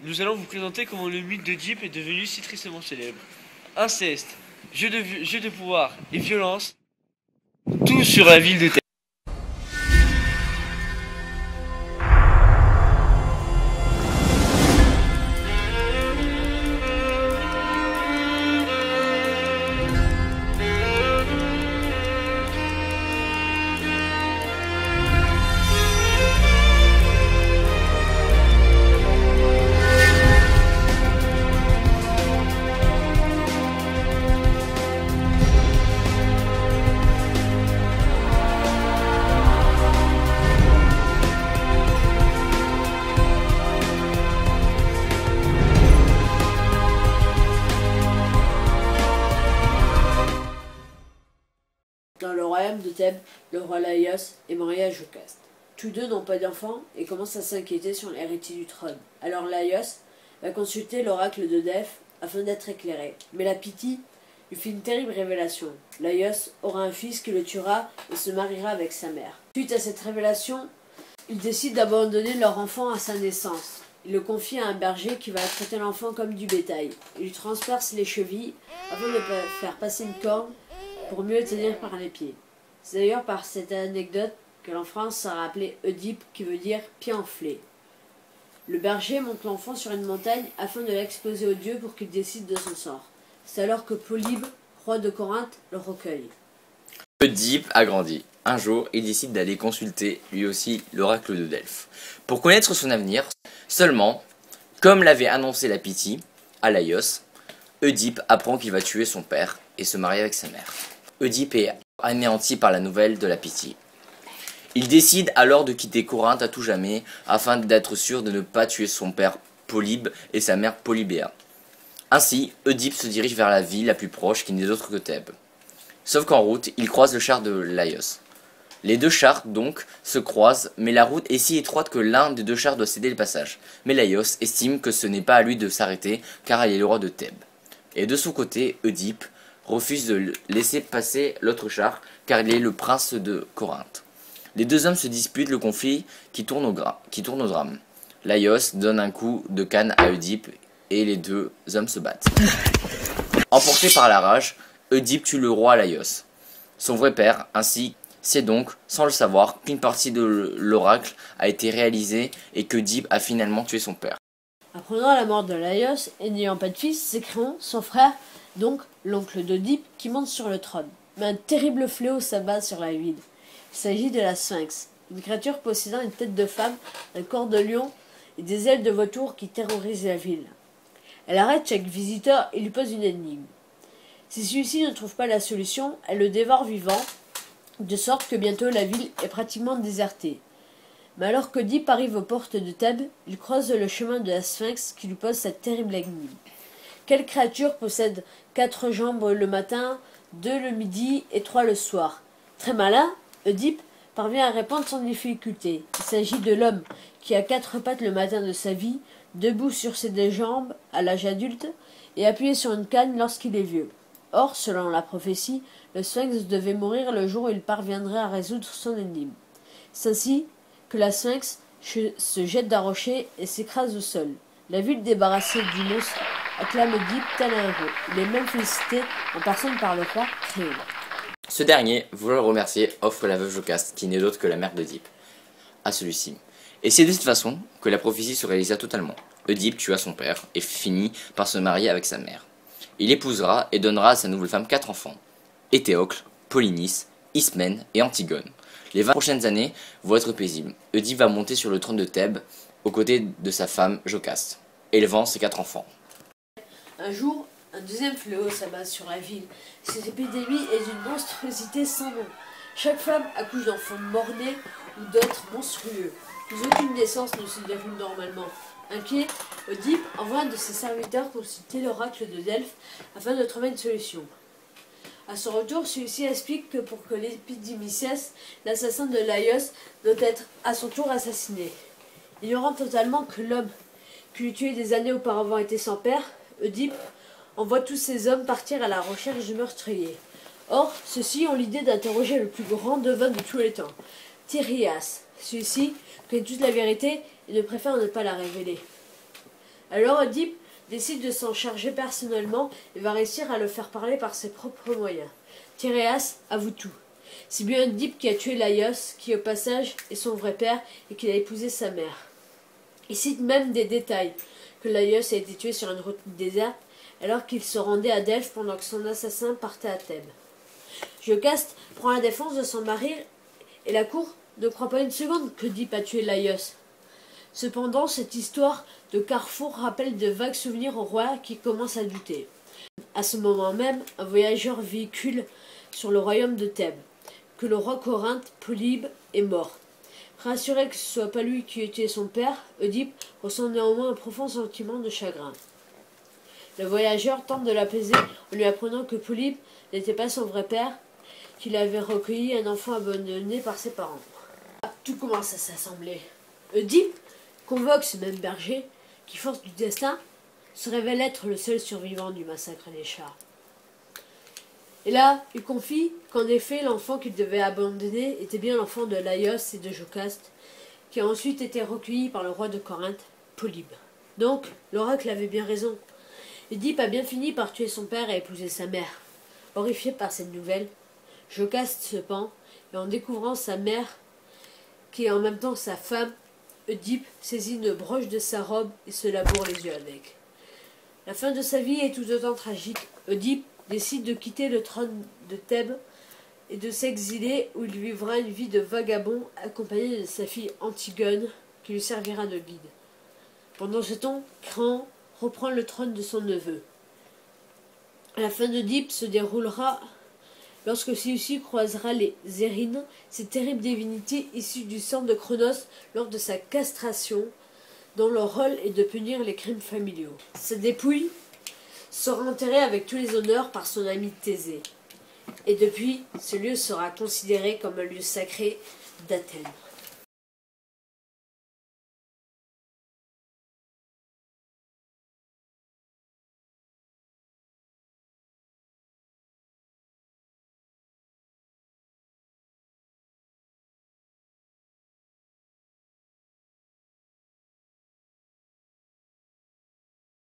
nous allons vous présenter comment le mythe d'Oedipe est devenu si tristement célèbre. Inceste, jeu de pouvoir et violence, tout sur la ville de Thèbes. Dans le royaume de Thèbes, le roi Laïos est marié à Jocaste. Tous deux n'ont pas d'enfants et commencent à s'inquiéter sur l'héritier du trône. Alors Laïos va consulter l'oracle de Delphes afin d'être éclairé. Mais la Pythie lui fait une terrible révélation. Laïos aura un fils qui le tuera et se mariera avec sa mère. Suite à cette révélation, ils décident d'abandonner leur enfant à sa naissance. Il le confie à un berger qui va traiter l'enfant comme du bétail. Il lui transperce les chevilles afin de faire passer une corde pour mieux le tenir par les pieds. C'est d'ailleurs par cette anecdote que l'enfant sera appelé Oedipe, qui veut dire pied enflé. Le berger monte l'enfant sur une montagne afin de l'exposer aux dieux pour qu'ils décident de son sort. C'est alors que Polybe, roi de Corinthe, le recueille. Oedipe a grandi. Un jour, il décide d'aller consulter lui aussi l'oracle de Delphes pour connaître son avenir. Seulement, comme l'avait annoncé la Pythie à Laïos, Oedipe apprend qu'il va tuer son père et se marier avec sa mère. Oedipe est anéanti par la nouvelle de la Pythie. Il décide alors de quitter Corinthe à tout jamais afin d'être sûr de ne pas tuer son père Polybe et sa mère Polybéa. Ainsi, Oedipe se dirige vers la ville la plus proche qui n'est autre que Thèbes. Sauf qu'en route, il croise le char de Laïos. Les deux chars donc se croisent, mais la route est si étroite que l'un des deux chars doit céder le passage. Mais Laïos estime que ce n'est pas à lui de s'arrêter car il est le roi de Thèbes. Et de son côté, Oedipe refuse de laisser passer l'autre char car il est le prince de Corinthe. Les deux hommes se disputent, le conflit qui tourne au drame. Laïos donne un coup de canne à Oedipe et les deux hommes se battent. Emporté par la rage, Oedipe tue le roi Laïos, son vrai père. Ainsi, c'est donc, sans le savoir, qu'une partie de l'oracle a été réalisée et qu'Oedipe a finalement tué son père. Apprenant la mort de Laïos et n'ayant pas de fils, c'est Créon, son frère, donc l'oncle d'Oedipe, qui monte sur le trône. Mais un terrible fléau s'abat sur la ville. Il s'agit de la Sphinx, une créature possédant une tête de femme, un corps de lion et des ailes de vautour qui terrorisent la ville. Elle arrête chaque visiteur et lui pose une énigme. Si celui-ci ne trouve pas la solution, elle le dévore vivant, de sorte que bientôt la ville est pratiquement désertée. Mais alors qu'Oedipe arrive aux portes de Thèbes, il croise le chemin de la Sphinx qui lui pose cette terrible énigme. Quelle créature possède 4 jambes le matin, 2 le midi et 3 le soir? Très malin, Oedipe parvient à répondre sans difficulté. Il s'agit de l'homme qui a 4 pattes le matin de sa vie, debout sur ses 2 jambes à l'âge adulte et appuyé sur une canne lorsqu'il est vieux. Or, selon la prophétie, le Sphinx devait mourir le jour où il parviendrait à résoudre son énigme. C'est ainsi que la Sphinx se jette d'un rocher et s'écrase au sol. La ville débarrassée du monstre acclame Oedipe tel un héros. Il est même félicité en personne par le roi Créon. Ce dernier, voulant le remercier, offre la veuve Jocaste, qui n'est d'autre que la mère d'Oedipe, à celui-ci. Et c'est de cette façon que la prophétie se réalisa totalement. Oedipe tua son père et finit par se marier avec sa mère. Il épousera et donnera à sa nouvelle femme 4 enfants: Éthéocle, Polynice, Ismène et Antigone. Les 20 prochaines années vont être paisibles. Oedipe va monter sur le trône de Thèbes aux côtés de sa femme Jocaste, élevant ses 4 enfants. Un jour, un deuxième fléau s'abat sur la ville. Cette épidémie est d'une monstruosité sans nom. Chaque femme accouche d'enfants mort-nés ou d'autres monstrueux. Plus aucune naissance ne se déroule normalement. Inquiet, Oedipe envoie un de ses serviteurs consulter l'oracle de Delphes afin de trouver une solution. À son retour, celui-ci explique que pour que l'épidémie cesse, l'assassin de Laïos doit être à son tour assassiné. Ignorant totalement que l'homme qui lui tué des années auparavant était sans père, Oedipe envoie tous ses hommes partir à la recherche du meurtrier. Or, ceux-ci ont l'idée d'interroger le plus grand devin de tous les temps, Thyréas. Celui-ci connaît toute la vérité et ne préfère ne pas la révéler. Alors Oedipe décide de s'en charger personnellement et va réussir à le faire parler par ses propres moyens. Tiréas avoue tout. C'est bien Oedipe qui a tué Laios, qui au passage est son vrai père et qu'il a épousé sa mère. Il cite même des détails, que Laios a été tué sur une route déserte alors qu'il se rendait à Delphes pendant que son assassin partait à Thèbes. Jocaste prend la défense de son mari et la cour ne croit pas une seconde qu'Oedipe a tué Laios. Cependant, cette histoire de carrefour rappelle de vagues souvenirs au roi qui commence à douter. À ce moment même, un voyageur véhicule sur le royaume de Thèbes que le roi Corinthe, Polybe, est mort. Rassuré que ce soit pas lui qui ait tué son père, Oedipe ressent néanmoins un profond sentiment de chagrin. Le voyageur tente de l'apaiser en lui apprenant que Polybe n'était pas son vrai père, qu'il avait recueilli un enfant abandonné par ses parents. Tout commence à s'assembler. Oedipe convoque ce même berger, qui, force du destin, se révèle être le seul survivant du massacre des chars. Et là, il confie qu'en effet, l'enfant qu'il devait abandonner était bien l'enfant de Laios et de Jocaste, qui a ensuite été recueilli par le roi de Corinthe, Polybe. Donc, l'oracle avait bien raison. Oedipe a bien fini par tuer son père et épouser sa mère. Horrifié par cette nouvelle, Jocaste se pend, et en découvrant sa mère, qui est en même temps sa femme, Oedipe saisit une broche de sa robe et se laboure les yeux avec. La fin de sa vie est tout autant tragique. Oedipe décide de quitter le trône de Thèbes et de s'exiler où il vivra une vie de vagabond accompagné de sa fille Antigone qui lui servira de guide. Pendant ce temps, Créon reprend le trône de son neveu. La fin d'Oedipe se déroulera lorsque celui-ci croisera les Érines, ces terribles divinités issues du sang de Cronos lors de sa castration, dont leur rôle est de punir les crimes familiaux. Sa dépouille sera enterrée avec tous les honneurs par son ami Thésée. Et depuis, ce lieu sera considéré comme un lieu sacré d'Athènes.